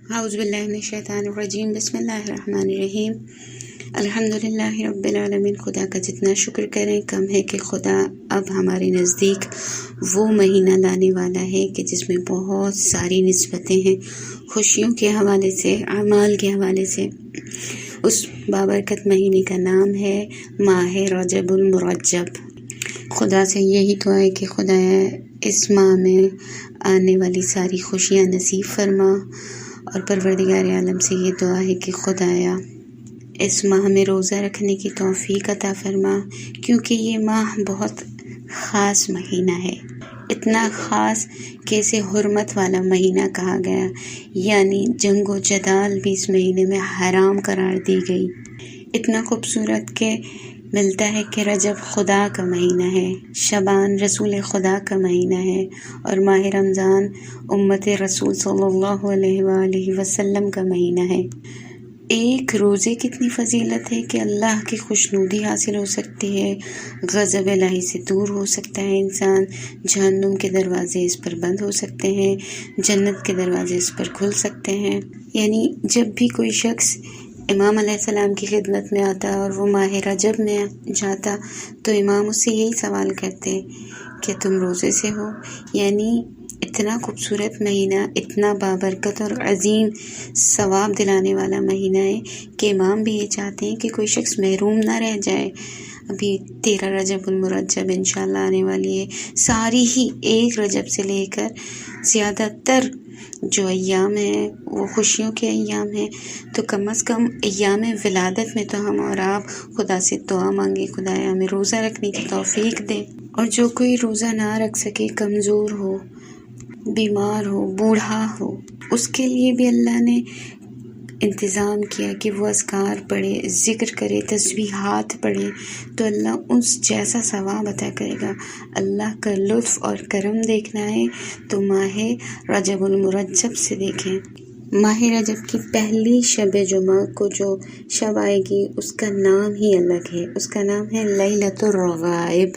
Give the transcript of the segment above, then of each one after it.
اعوذ باللہ من الشیطان الرجیم، بسم اللہ الرحمن الرحیم۔ الحمدللہ رب العالمین۔ خدا کا جتنا شکر کریں کم ہے کہ خدا اب ہمارے نزدیک وہ مہینہ لانے والا ہے کہ جس میں بہت ساری نسبتیں ہیں، خوشیوں کے حوالے سے، اعمال کے حوالے سے۔ اس بابرکت مہینے کا نام ہے ماہ رجب المرجب۔ خدا سے یہی دعا ہے کہ خدایا اس ماہ میں آنے والی ساری خوشیاں نصیب فرما، اور پروردگار عالم سے یہ دعا ہے کہ خدایا اس ماہ میں روزہ رکھنے کی توفیق عطا فرما، کیونکہ یہ ماہ بہت خاص مہینہ ہے، اتنا خاص کہ اسے حرمت والا مہینہ کہا گیا، یعنی جنگ و جدال بھی اس مہینے میں حرام قرار دی گئی۔ اتنا خوبصورت کہ ملتا ہے کہ رجب خدا کا مہینہ ہے، شعبان رسول خدا کا مہینہ ہے، اور ماہ رمضان امت رسول صلی اللہ علیہ وآلہ وسلم کا مہینہ ہے۔ ایک روزے کتنی فضیلت ہے کہ اللہ کی خوشنودی حاصل ہو سکتی ہے، غضب الہی سے دور ہو سکتا ہے انسان، جہنم کے دروازے اس پر بند ہو سکتے ہیں، جنت کے دروازے اس پر کھل سکتے ہیں۔ یعنی جب بھی کوئی شخص امام علیہ السلام کی خدمت میں آتا اور وہ ماہ رجب میں جاتا تو امام اس سے یہی سوال کرتے کہ تم روزے سے ہو؟ یعنی اتنا خوبصورت مہینہ، اتنا بابرکت اور عظیم ثواب دلانے والا مہینہ ہے کہ امام بھی یہ چاہتے ہیں کہ کوئی شخص محروم نہ رہ جائے۔ ابھی 13 رجب المرجب انشاءاللہ آنے والی ہے، ساری ہی 1 رجب سے لے کر زیادہ تر جو ایام ہیں وہ خوشیوں کے ایام ہیں، تو کم از کم ایام ولادت میں تو ہم اور آپ خدا سے دعا مانگے، خدایا ہمیں روزہ رکھنے کی توفیق دے۔ اور جو کوئی روزہ نہ رکھ سکے، کمزور ہو، بیمار ہو، بوڑھا ہو، اس کے لیے بھی اللہ نے انتظام کیا کہ وہ اذکار پڑھے، ذکر کرے، تسبیحات پڑھے، تو اللہ اس جیسا ثواب عطا کرے گا۔ اللہ کا لطف اور کرم دیکھنا ہے تو ماہ رجب المرجب سے دیکھیں۔ ماہ رجب کی پہلی شب جمعہ کو جو شب آئے گی اس کا نام ہی الگ ہے، اس کا نام ہے لیلۃ الرغائب،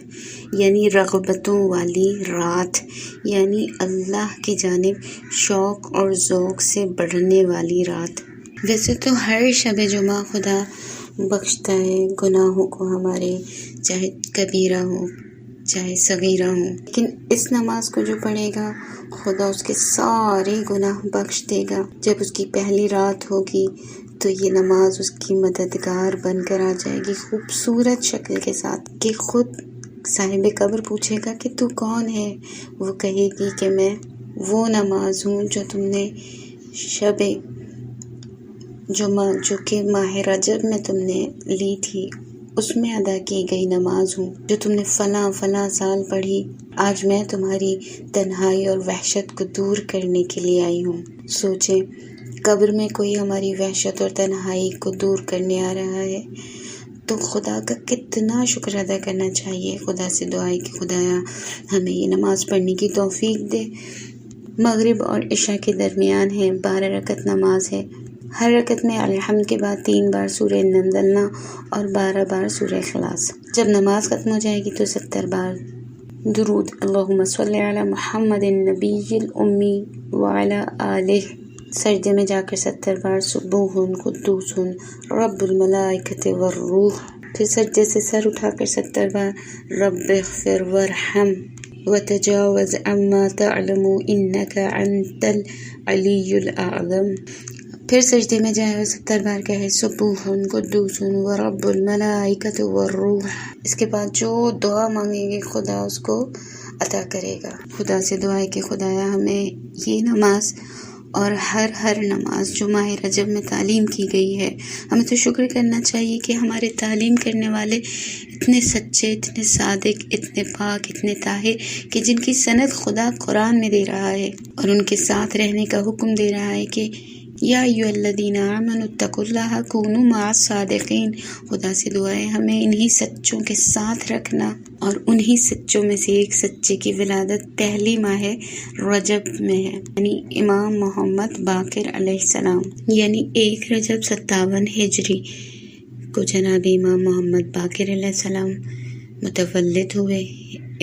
یعنی رغبتوں والی رات، یعنی اللہ کی جانب شوق اور ذوق سے بڑھنے والی رات۔ ویسے تو ہر شب جمعہ خدا بخشتا ہے گناہوں کو ہمارے، چاہے کبیرہ ہو چاہے صغیرہ ہوں، لیکن اس نماز کو جو پڑھے گا خدا اس کے سارے گناہ بخش دے گا۔ جب اس کی پہلی رات ہوگی تو یہ نماز اس کی مددگار بن کر آ جائے گی، خوبصورت شکل کے ساتھ، کہ خود صاحب قبر پوچھے گا کہ تو کون ہے؟ وہ کہے گی کہ میں وہ نماز ہوں جو تم نے شب جمعہ جو کہ ماہ رجب میں تم نے لی تھی، اس میں ادا کی گئی نماز ہوں، جو تم نے فلاں فلاں سال پڑھی۔ آج میں تمہاری تنہائی اور وحشت کو دور کرنے کے لیے آئی ہوں۔ سوچیں، قبر میں کوئی ہماری وحشت اور تنہائی کو دور کرنے آ رہا ہے تو خدا کا کتنا شکر ادا کرنا چاہیے۔ خدا سے دعا ہے کہ خدایا ہمیں یہ نماز پڑھنے کی توفیق دے۔ مغرب اور عشاء کے درمیان ہے، 12 رکعت نماز ہے۔ ہر رکعت میں الحمد کے بعد 3 بار سورہ نزلنا اور 12 بار سورہ اخلاص۔ جب نماز ختم ہو جائے گی تو 70 بار درود اللہم صلی علی محمد النبی الامی وعلی آلہ۔ سجدے میں جا کر 70 بار سبوح قدوس رب الملائکۃ والروح۔ پھر سجدے سے سر اٹھا کر 70 بار رب اغفر وارحم وتجاوز عما تعلم انک انت العلی الاعظم۔ پھر سجدے میں جائے 70 بار کہے سبوح قدوس ورب الملائکۃ والروح۔ اس کے بعد جو دعا مانگیں گے خدا اس کو عطا کرے گا۔ خدا سے دعا ہے کہ خدایا ہمیں یہ نماز اور ہر نماز جو ماہ رجب میں تعلیم کی گئی ہے، ہمیں تو شکر کرنا چاہیے کہ ہمارے تعلیم کرنے والے اتنے سچے، اتنے صادق، اتنے پاک، اتنے طاہر کہ جن کی سند خدا قرآن میں دے رہا ہے اور ان کے ساتھ رہنے کا حکم دے رہا ہے کہ یا ایھا الذین آمنوا اتقوا اللہ کونوا مع الصادقین۔ خدا سے دعا ہے ہمیں انہی سچوں کے ساتھ رکھنا، اور انہی سچوں میں سے ایک سچے کی ولادت پہلی ماہ رجب میں ہے، یعنی امام محمد باقر علیہ السلام، یعنی 1 رجب 57 ہجری کو جناب امام محمد باقر علیہ السلام متولد ہوئے۔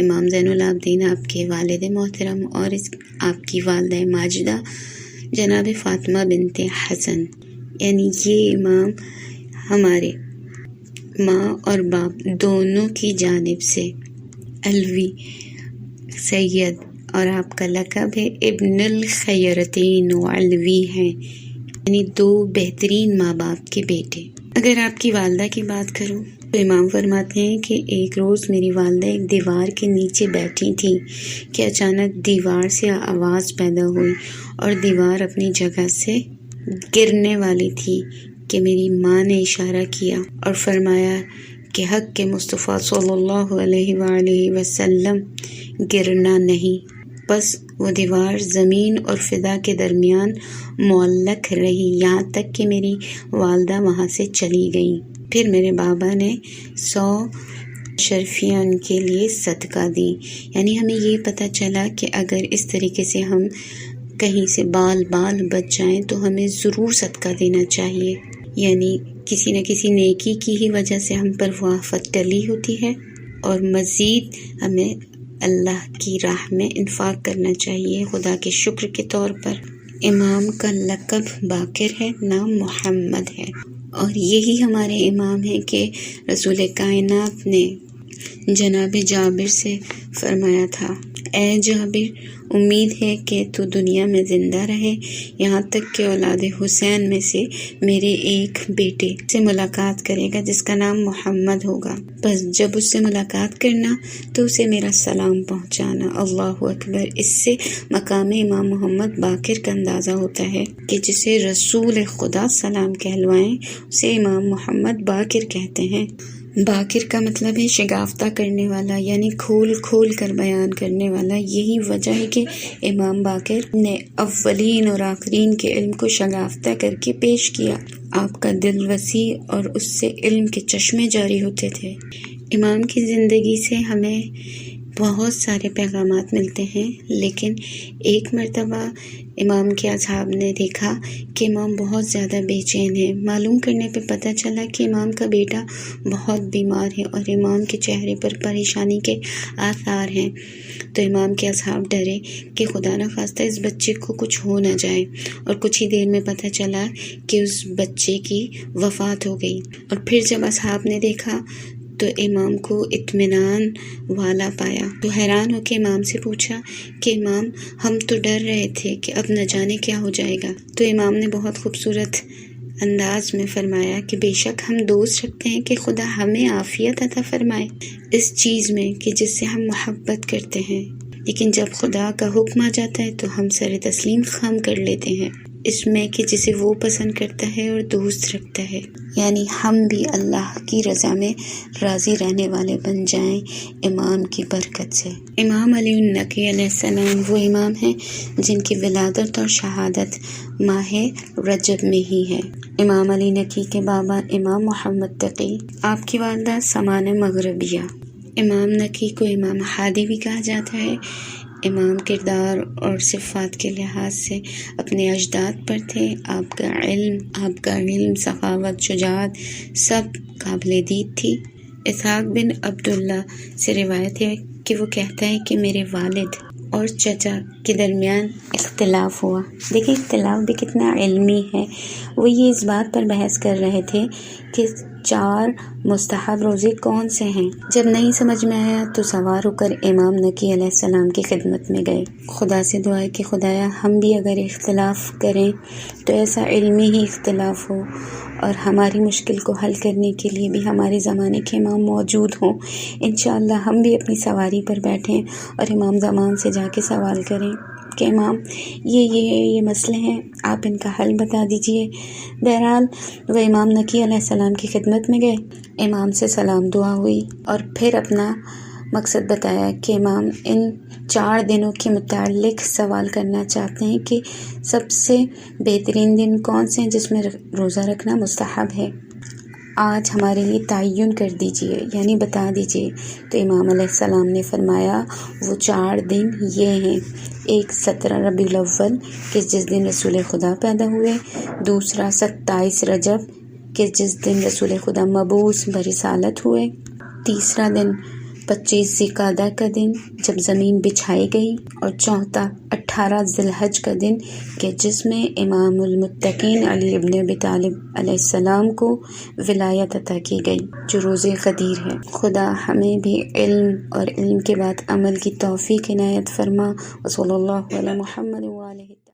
امام زین العابدین آپ کے والد محترم اور آپ کی والدہ ماجدہ جناب فاطمہ بنت حسن، یعنی یہ امام ہمارے ماں اور باپ دونوں کی جانب سے علوی سید، اور آپ کا لقب ہے ابن الخیرتین و علوی ہیں، یعنی 2 بہترین ماں باپ کے بیٹے۔ اگر آپ کی والدہ کی بات کروں تو امام فرماتے ہیں کہ ایک روز میری والدہ ایک دیوار کے نیچے بیٹھی تھی کہ اچانک دیوار سے آواز پیدا ہوئی اور دیوار اپنی جگہ سے گرنے والی تھی کہ میری ماں نے اشارہ کیا اور فرمایا کہ حق کے مصطفیٰ صلی اللہ علیہ وآلہ وسلم گرنا نہیں۔ بس وہ دیوار زمین اور فضا کے درمیان معلق رہی یہاں تک کہ میری والدہ وہاں سے چلی گئیں۔ پھر میرے بابا نے 100 شرفیاں ان کے لیے صدقہ دی۔ یعنی ہمیں یہ پتہ چلا کہ اگر اس طریقے سے ہم کہیں سے بال بچ جائیں تو ہمیں ضرور صدقہ دینا چاہیے، یعنی کسی نہ کسی نیکی کی ہی وجہ سے ہم پر وہ آفت ٹلی ہوتی ہے، اور مزید ہمیں اللہ کی راہ میں انفاق کرنا چاہیے خدا کے شکر کے طور پر۔ امام کا لقب باقر ہے، نام محمد ہے، اور یہی ہمارے امام ہیں کہ رسول کائنات نے جناب جابر سے فرمایا تھا، اے جابر، امید ہے کہ تو دنیا میں زندہ رہے یہاں تک کہ اولاد حسین میں سے میرے ایک بیٹے سے ملاقات کرے گا جس کا نام محمد ہوگا، بس جب اس سے ملاقات کرنا تو اسے میرا سلام پہنچانا۔ اللہ اکبر۔ اس سے مقام امام محمد باقر کا اندازہ ہوتا ہے کہ جسے رسول خدا سلام کہلوائیں اسے امام محمد باقر کہتے ہیں۔ باقر کا مطلب ہے شگافتہ کرنے والا، یعنی کھول کھول کر بیان کرنے والا۔ یہی وجہ ہے کہ امام باقر نے اولین اور آخرین کے علم کو شگافتہ کر کے پیش کیا۔ آپ کا دل وسیع اور اس سے علم کے چشمے جاری ہوتے تھے۔ امام کی زندگی سے ہمیں بہت سارے پیغامات ملتے ہیں، لیکن ایک مرتبہ امام کے اصحاب نے دیکھا کہ امام بہت زیادہ بے چین ہے۔ معلوم کرنے پہ پتہ چلا کہ امام کا بیٹا بہت بیمار ہے اور امام کے چہرے پر پریشانی کے آثار ہیں۔ تو امام کے اصحاب ڈرے کہ خدا نخواستہ اس بچے کو کچھ ہو نہ جائے، اور کچھ ہی دیر میں پتہ چلا کہ اس بچے کی وفات ہو گئی۔ اور پھر جب اصحاب نے دیکھا تو امام کو اطمینان والا پایا، تو حیران ہو کے امام سے پوچھا کہ امام، ہم تو ڈر رہے تھے کہ اب نہ جانے کیا ہو جائے گا۔ تو امام نے بہت خوبصورت انداز میں فرمایا کہ بے شک ہم دوست رکھتے ہیں کہ خدا ہمیں عافیت عطا فرمائے اس چیز میں کہ جس سے ہم محبت کرتے ہیں، لیکن جب خدا کا حکم آ جاتا ہے تو ہم سر تسلیم خم کر لیتے ہیں اس میں کہ جسے وہ پسند کرتا ہے اور دوست رکھتا ہے، یعنی ہم بھی اللہ کی رضا میں راضی رہنے والے بن جائیں امام کی برکت سے۔ امام علی النقی علیہ السلام وہ امام ہیں جن کی ولادت اور شہادت ماہ رجب میں ہی ہے۔ امام علی نقی کے بابا امام محمد تقی، آپ کی والدہ سمان مغربیہ۔ امام نقی کو امام ہادی بھی کہا جاتا ہے۔ امام کردار اور صفات کے لحاظ سے اپنے اجداد پر تھے۔ آپ کا علم، سخاوت، شجاعت سب قابل دید تھی۔ اسحاق بن عبداللہ سے روایت ہے کہ وہ کہتا ہے کہ میرے والد اور چچا کے درمیان اختلاف ہوا۔ دیکھیں اختلاف بھی کتنا علمی ہے۔ وہ یہ اس بات پر بحث کر رہے تھے کہ 4 مستحب روزے کون سے ہیں۔ جب نہیں سمجھ میں آیا تو سوار ہو کر امام نقی علیہ السلام کی خدمت میں گئے۔ خدا سے دعا ہے کہ خدایا ہم بھی اگر اختلاف کریں تو ایسا علمی ہی اختلاف ہو، اور ہماری مشکل کو حل کرنے کے لیے بھی ہمارے زمانے کے امام موجود ہوں۔ انشاءاللہ ہم بھی اپنی سواری پر بیٹھیں اور امام زمان سے جا کے سوال کریں کہ امام یہ مسئلے ہیں، آپ ان کا حل بتا دیجئے۔ بہرحال وہ امام نقی علیہ السلام کی خدمت میں گئے، امام سے سلام دعا ہوئی اور پھر اپنا مقصد بتایا کہ امام ان 4 دنوں کے متعلق سوال کرنا چاہتے ہیں کہ سب سے بہترین دن کون سے ہیں جس میں روزہ رکھنا مستحب ہے، آج ہمارے لیے تعین کر دیجئے، یعنی بتا دیجئے۔ تو امام علیہ السلام نے فرمایا وہ 4 دن یہ ہیں، ایک 17 ربیع الاول کہ جس دن رسول خدا پیدا ہوئے، دوسرا 27 رجب کہ جس دن رسول خدا مبعوث برسالت ہوئے، تیسرا دن 25 ذی-قعدہ کا دن جب زمین بچھائی گئی، اور چوتھا 18 ذی الحج کا دن کہ جس میں امام المتقین علی ابن ابی طالب علیہ السلام کو ولایت عطا کی گئی، جو روز غدیر ہے۔ خدا ہمیں بھی علم اور علم کے بعد عمل کی توفیق عنایت فرما۔ وصلی اللہ علی محمد وآلہ